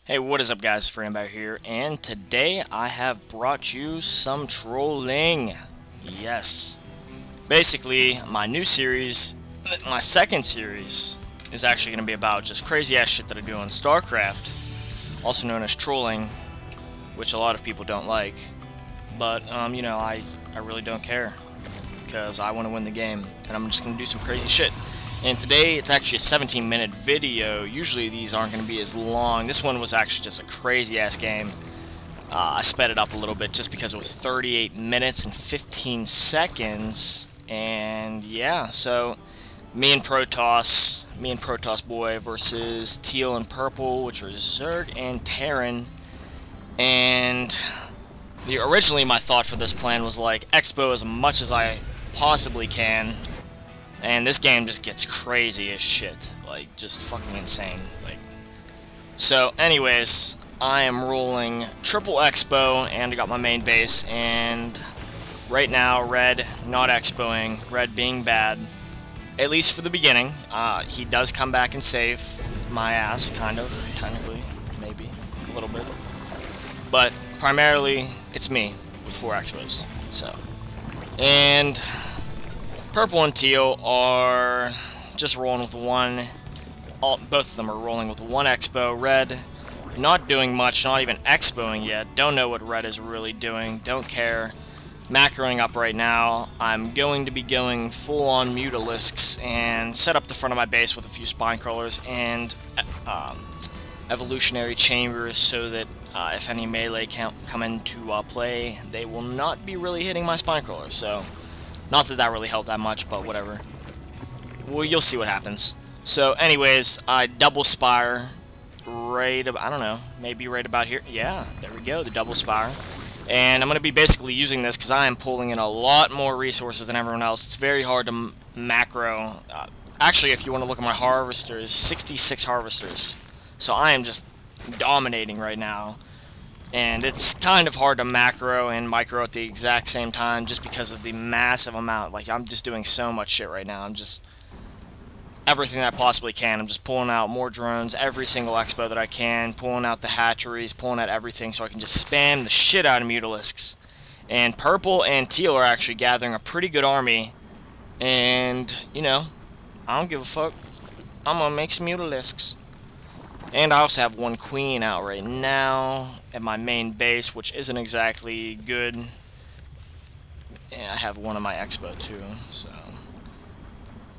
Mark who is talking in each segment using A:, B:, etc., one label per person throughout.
A: Hey, what is up guys, Framback here, and today I have brought you some trolling. Yes. Basically, my new series, my second series, is actually going to be about just crazy ass shit that I do on StarCraft, also known as trolling, which a lot of people don't like. But, you know, I really don't care, because I want to win the game, and I'm just going to do some crazy shit. And today, it's actually a 17-minute video. Usually these aren't going to be as long. This one was actually just a crazy-ass game. I sped it up a little bit just because it was 38 minutes and 15 seconds. And yeah, so me and Protoss Boy versus Teal and Purple, which are Zerg and Terran. And originally my thought for this plan was like expo as much as I possibly can. And this game just gets crazy as shit, like, just fucking insane, like. So, anyways, I am rolling triple expo, and I got my main base, and right now, Red not expoing, Red being bad, at least for the beginning. He does come back and save my ass, kind of, technically, maybe, a little bit. But, primarily, it's me, with 4 expos, so. And Purple and Teal are just rolling with one. Both of them are rolling with 1 expo. Red, not doing much, not even expoing yet. Don't know what Red is really doing. Don't care. Macroing up right now. I'm going to be going full-on Mutalisks and set up the front of my base with a few spine crawlers and evolutionary chambers so that if any melee come into play, they will not be really hitting my spine crawlers. So. Not that that really helped that much, but whatever. Well, you'll see what happens. So, anyways, I double spire right about, I don't know, maybe right about here. Yeah, there we go, the double spire. And I'm going to be basically using this because I am pulling in a lot more resources than everyone else. It's very hard to macro. Actually, if you want to look at my harvesters, 66 harvesters. So I am just dominating right now. And it's kind of hard to macro and micro at the exact same time just because of the massive amount. Like, I'm just doing so much shit right now. I'm just everything that I possibly can. I'm just pulling out more drones every single expo that I can, pulling out the hatcheries, pulling out everything so I can just spam the shit out of Mutalisks. And Purple and Teal are actually gathering a pretty good army. And, you know, I don't give a fuck. I'm gonna make some Mutalisks. And I also have 1 queen out right now at my main base, which isn't exactly good. And I have 1 on my expo too, so.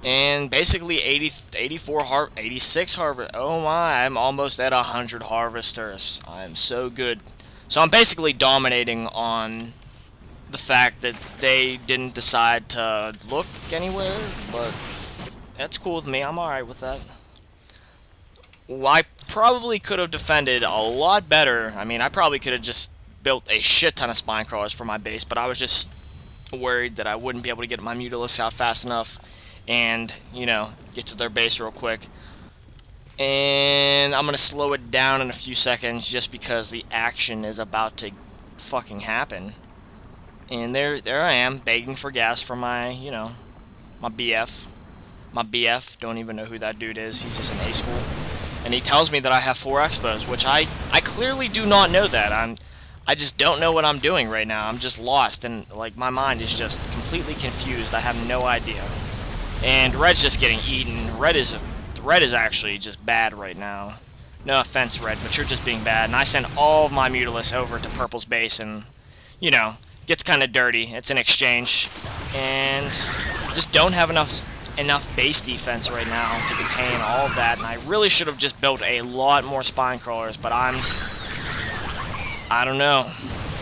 A: And basically 86 harvest. Oh my, I'm almost at 100 harvesters. I am so good. So I'm basically dominating on the fact that they didn't decide to look anywhere, but that's cool with me. I'm alright with that. Well, I probably could have defended a lot better. I mean, I probably could have just built a shit ton of spine crawlers for my base, but I was just worried that I wouldn't be able to get my Mutalisks out fast enough and, you know, get to their base real quick. And I'm going to slow it down in a few seconds just because the action is about to fucking happen. And there I am, begging for gas for my, you know, my BF. My BF, don't even know who that dude is. He's just an ace-fool. And he tells me that I have 4 expos, which I clearly do not know that. I just don't know what I'm doing right now. I'm just lost, and like my mind is just completely confused. I have no idea. And Red's just getting eaten. Red is actually just bad right now. No offense, Red, but you're just being bad. And I send all of my Mutalisks over to Purple's base, and you know, gets kind of dirty. It's an exchange, and just don't have enough base defense right now to contain all of that, and I really should have just built a lot more spine crawlers, but I don't know.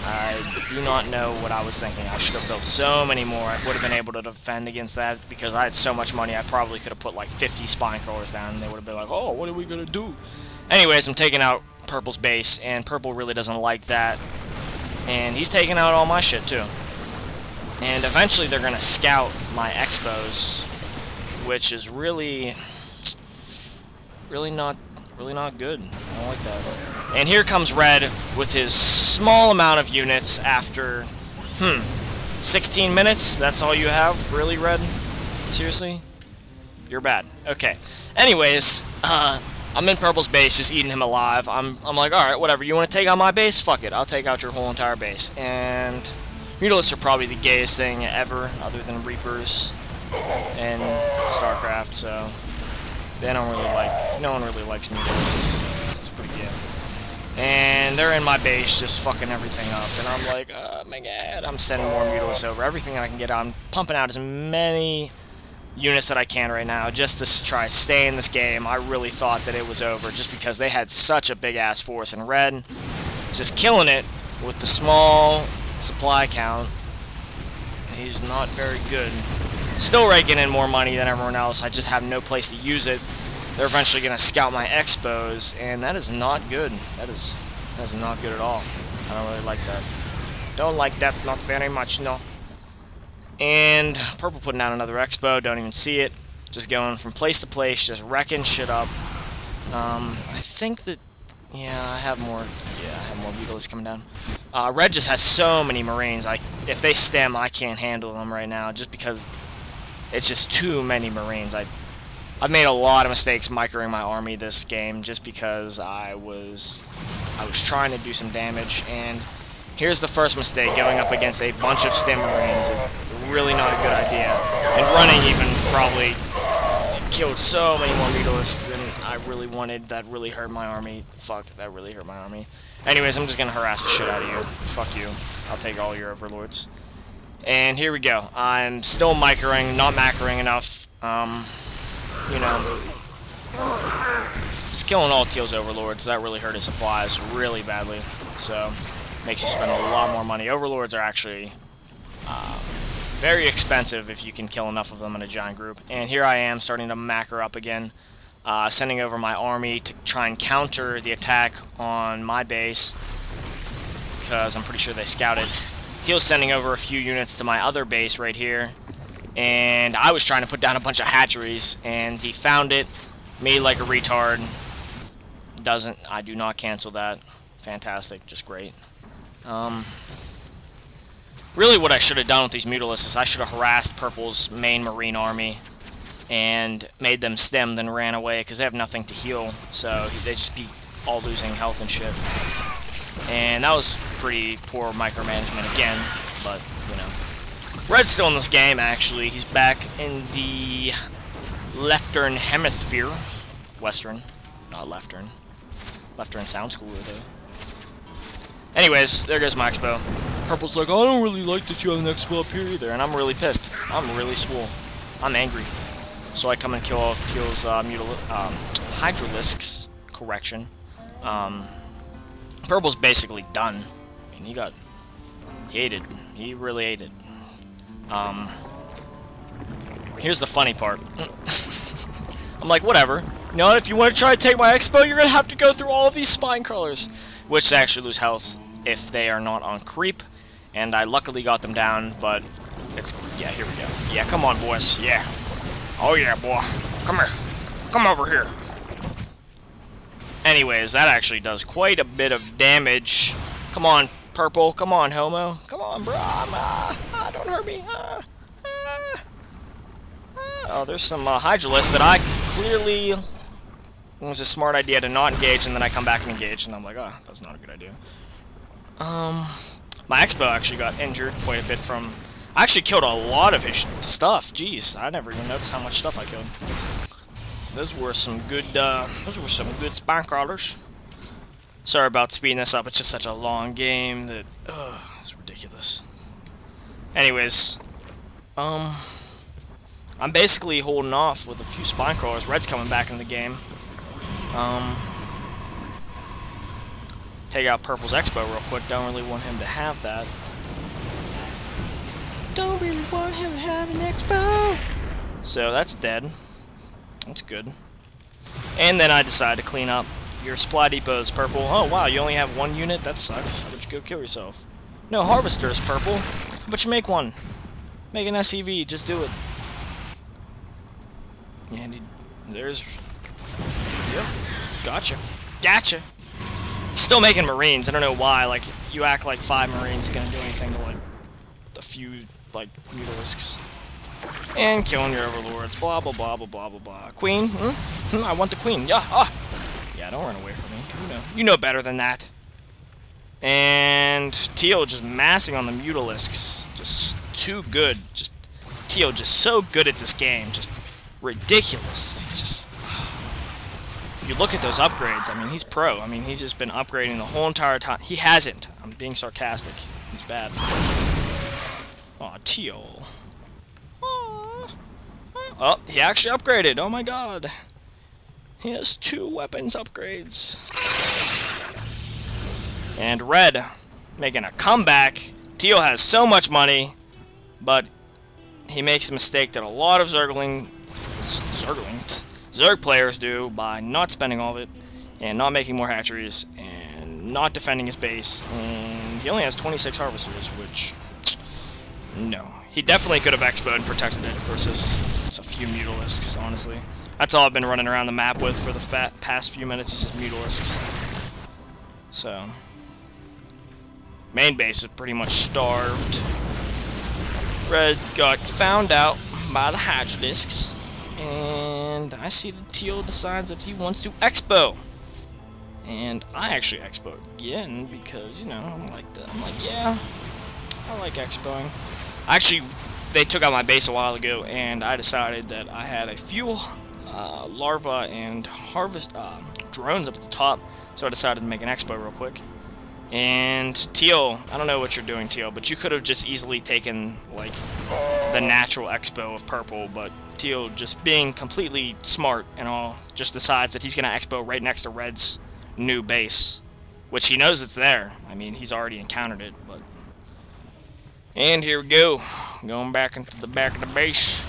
A: I do not know what I was thinking. I should have built so many more. I would have been able to defend against that because I had so much money. I probably could have put like 50 spine crawlers down, and they would have been like, oh, what are we gonna do? Anyways, I'm taking out Purple's base, and Purple really doesn't like that, and he's taking out all my shit too. And eventually they're gonna scout my expos, which is really not good. I don't like that. And here comes Red with his small amount of units after 16 minutes. That's all you have, really, Red? Seriously? You're bad. Okay. Anyways, I'm in Purple's base, just eating him alive. I'm like, alright, whatever. You want to take out my base? Fuck it. I'll take out your whole entire base. And Mutalisks are probably the gayest thing ever, other than Reapers and StarCraft, so they don't really like, no one really likes Mutalisks. It's pretty gay. And they're in my base, just fucking everything up. And I'm like, oh my god. I'm sending more Mutalisks over. Everything that I can get out. I'm pumping out as many units that I can right now, just to try to stay in this game. I really thought that it was over, just because they had such a big-ass force, and Red just killing it with the small supply count. He's not very good. Still raking in more money than everyone else. I just have no place to use it. They're eventually going to scout my expos, and that is not good. That is not good at all. I don't really like that. Don't like that, not very much, no. And Purple putting out another expo, don't even see it. Just going from place to place, just wrecking shit up. I think that, yeah, I have more Mutalisks coming down. Red just has so many Marines. If they stem, I can't handle them right now, just because it's just too many Marines. I've made a lot of mistakes microing my army this game, just because I was trying to do some damage, and here's the first mistake. Going up against a bunch of stem Marines is really not a good idea. And running even probably killed so many more Mutalisks than I really wanted. That really hurt my army. Fuck, that really hurt my army. Anyways, I'm just gonna harass the shit out of you. Fuck you. I'll take all your overlords. And here we go. I'm still microing, not macroing enough. You know, just killing all Teal's overlords. That really hurt his supplies really badly. So, makes you spend a lot more money. Overlords are actually very expensive if you can kill enough of them in a giant group. And here I am starting to macro up again, sending over my army to try and counter the attack on my base, because I'm pretty sure they scouted. Teal's sending over a few units to my other base right here, and I was trying to put down a bunch of hatcheries, and he found it, made like a retard. I do not cancel that. Fantastic, just great. Really what I should have done with these Mutalisks is I should have harassed Purple's main Marine army and made them stem, then ran away, because they have nothing to heal, so they just be all losing health and shit. And that was pretty poor micromanagement again, but, you know. Red's still in this game, actually. He's back in the Leftern Hemisphere. Western, not Leftern. Leftern sounds cooler, though. Anyways, there goes my expo. Purple's like, I don't really like that you have an expo up here either, and I'm really pissed. I'm really swole. I'm angry. So I come and kill off Teal's Hydralisks. Correction. Purple's basically done. I mean, he ate it. He really ate it. Here's the funny part. I'm like, whatever. You know what, if you want to try to take my expo, you're going to have to go through all of these spine crawlers, which actually lose health if they are not on creep. And I luckily got them down, but it's, yeah, here we go. Yeah, come on, boys. Yeah. Oh, yeah, boy. Come here. Come over here. Anyways, that actually does quite a bit of damage. Come on, Purple. Come on, Homo. Come on, bro. Don't hurt me. Oh, there's some Hydralisks that I clearly... It was a smart idea to not engage, and then I come back and engage, and I'm like, oh, that's not a good idea. My expo actually got injured quite a bit from... I actually killed a lot of his stuff. Jeez, I never even noticed how much stuff I killed. Those were some good spine crawlers. Sorry about speeding this up. It's just such a long game that it's ridiculous. Anyways, I'm basically holding off with a few spine crawlers. Red's coming back in the game. Take out Purple's expo real quick. Don't really want him to have that. Don't really want him to have an expo. So that's dead. That's good. And then I decided to clean up your supply depots, Purple. Oh wow, you only have one unit? That sucks. How about you go kill yourself? No, harvesters, Purple. How about you make one? Make an SCV, just do it. Yeah, there's... Yep. Gotcha. Gotcha! Still making Marines. I don't know why. Like, you act like 5 Marines are gonna do anything to, like, a few, like, Mutalisks. And killing your overlords. Blah, blah, blah, blah, blah, blah, blah. Queen? I want the queen. Yeah, Yeah, don't run away from me. You know better than that. And Teal just massing on the Mutalisks. Just too good. Just Teal just so good at this game. Just ridiculous. Just if you look at those upgrades, I mean, he's pro. I mean, he's just been upgrading the whole entire time. He hasn't. I'm being sarcastic. He's bad. Aw, Teal. Aww. Oh, he actually upgraded. Oh my god. He has 2 weapons upgrades. And Red making a comeback. Teal has so much money, but he makes a mistake that a lot of Zerg players do by not spending all of it, and not making more hatcheries, and not defending his base, and he only has 26 harvesters, which, no. He definitely could have expoed and protected it versus a few Mutalisks, honestly. That's all I've been running around the map with for the past few minutes, is just Mutalisks. So, main base is pretty much starved. Red got found out by the Mutalisks, and I see that Teal decides that he wants to expo. And I actually expo again because, you know, I'm like, yeah, I like expoing. Actually, they took out my base a while ago, and I decided that I had a few larva and harvest drones up at the top, so I decided to make an expo real quick. And Teal, I don't know what you're doing, Teal, but you could have just easily taken, like, the natural expo of purple, but Teal, just being completely smart and all, just decides that he's going to expo right next to Red's new base, which he knows it's there. I mean, he's already encountered it, but... And here we go, going back into the back of the base.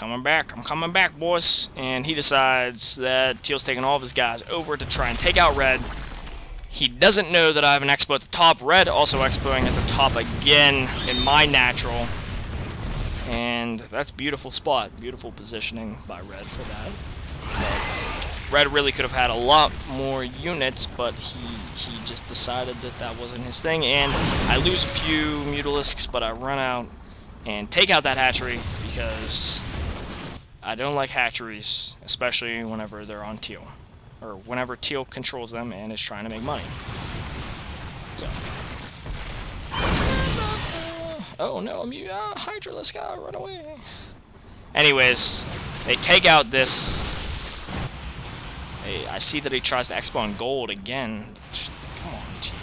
A: I'm coming back, boys. And he decides that Teal's taking all of his guys over to try and take out Red. He doesn't know that I have an expo at the top. Red also expoing at the top again in my natural. And that's a beautiful spot. Beautiful positioning by Red for that. But Red really could have had a lot more units, but he just decided that that wasn't his thing. And I lose a few Mutalisks, but I run out and take out that hatchery because I don't like hatcheries, especially whenever they're on Teal. Or whenever Teal controls them and is trying to make money. So. Oh no, Hydralisk, run away. Anyways, they take out this. I see that he tries to expo on gold again. Come on, Teal.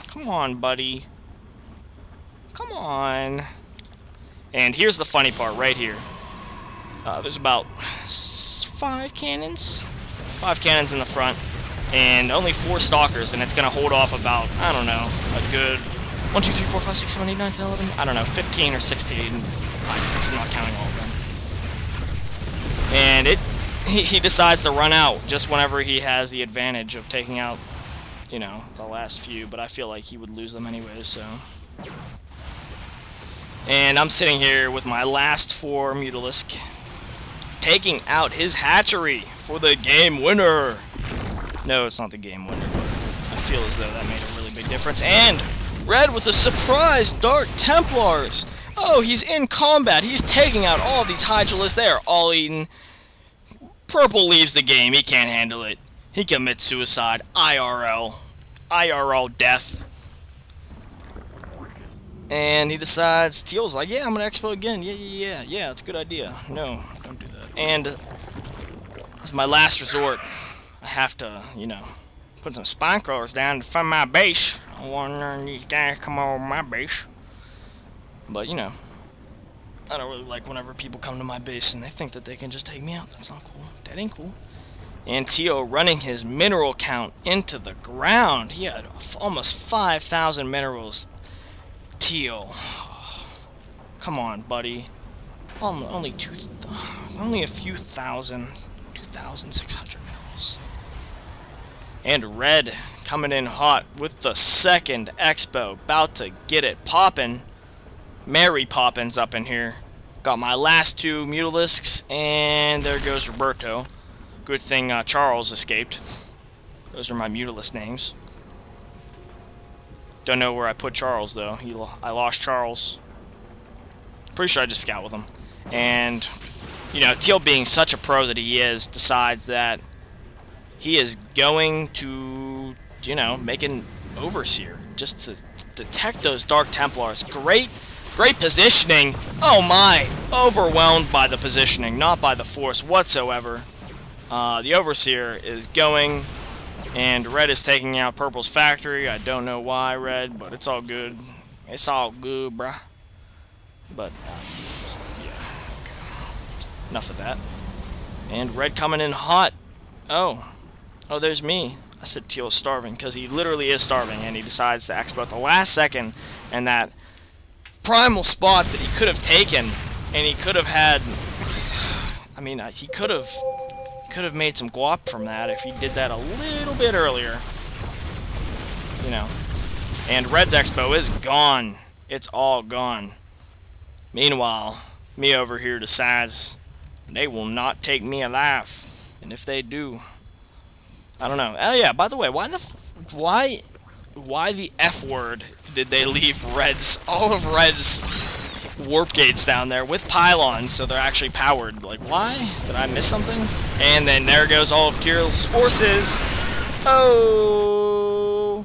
A: Come on, buddy. Come on. And here's the funny part right here. There's about 5 cannons. 5 cannons in the front, and only 4 stalkers, and it's going to hold off about, I don't know, a good 1, 2, 3, 4, 5, 6, 7, 8, 9, 10, 11, I don't know, 15 or 16 items. I'm not counting all of them. And he decides to run out just whenever he has the advantage of taking out, you know, the last few, but I feel like he would lose them anyway, so. And I'm sitting here with my last 4 Mutalisk, taking out his hatchery for the game winner. No, it's not the game winner, but I feel as though that made a really big difference. And Red with a surprise Dark Templars. Oh, he's in combat. He's taking out all of these Hydralisks. They are all eaten. Purple leaves the game. He can't handle it. He commits suicide. IRL. IRL death. And he decides, Teal's like, yeah, I'm going to expo again. Yeah, it's a good idea. No, don't do that. And it's my last resort. I have to, you know, put some spine crawlers down to find my base. I want these guys to come over my base. But, you know, I don't really like whenever people come to my base and they think that they can just take me out. That's not cool. That ain't cool. And Teal running his mineral count into the ground. He had almost 5,000 minerals. Teal. Come on, buddy. Only a few thousand. 2,600 minerals. And Red coming in hot with the second expo. About to get it poppin'. Mary Poppins up in here. Got my last 2 Mutalisks, and there goes Roberto. Good thing Charles escaped. Those are my Mutalisk names. Don't know where I put Charles, though. I lost Charles. Pretty sure I just scout with him. And, you know, Teal being such a pro that he is, decides that he is going to, you know, make an Overseer just to detect those Dark Templars. Great positioning. Oh my, overwhelmed by the positioning, not by the force whatsoever. The Overseer is going, and Red is taking out Purple's factory. I don't know why, Red, but it's all good. It's all good, bruh. But, yeah, okay. Enough of that. And Red coming in hot. Oh, there's me. I said Teal is starving, because he literally is starving, and he decides to expo at the last second, and that primal spot that he could have taken, and he could have had, I mean, he could have made some guap from that if he did that a little bit earlier, you know. And Red's expo is gone. It's all gone. Meanwhile, me over here decides they will not take me alive, and if they do, I don't know. Oh yeah, by the way, why the F word did they leave all of Red's warp gates down there with pylons so they're actually powered? Like, why? Did I miss something? And then there goes all of Teal's forces. Oh,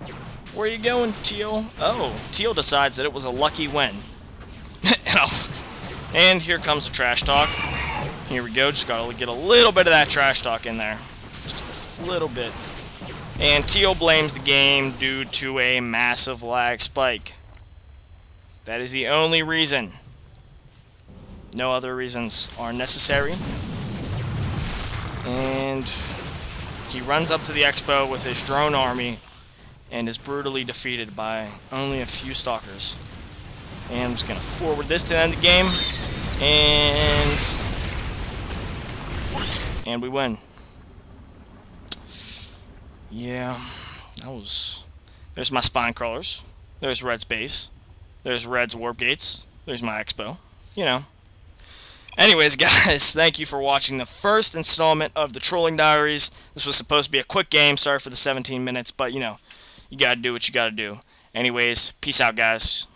A: where are you going, Teal? Oh, Teal decides that it was a lucky win. And here comes the trash talk. Here we go, just gotta get a little bit of that trash talk in there. Just a little bit. And Teal blames the game due to a massive lag spike. That is the only reason. No other reasons are necessary. And he runs up to the expo with his drone army and is brutally defeated by only a few stalkers. And I'm just going to forward this to end the game. And we win. Yeah, that was... There's my spine crawlers. There's Red's base. There's Red's warp gates. There's my expo. You know. Anyways, guys, thank you for watching the first installment of the Trolling Diaries. This was supposed to be a quick game. Sorry for the 17 minutes, but, you know, you gotta do what you gotta do. Anyways, peace out, guys.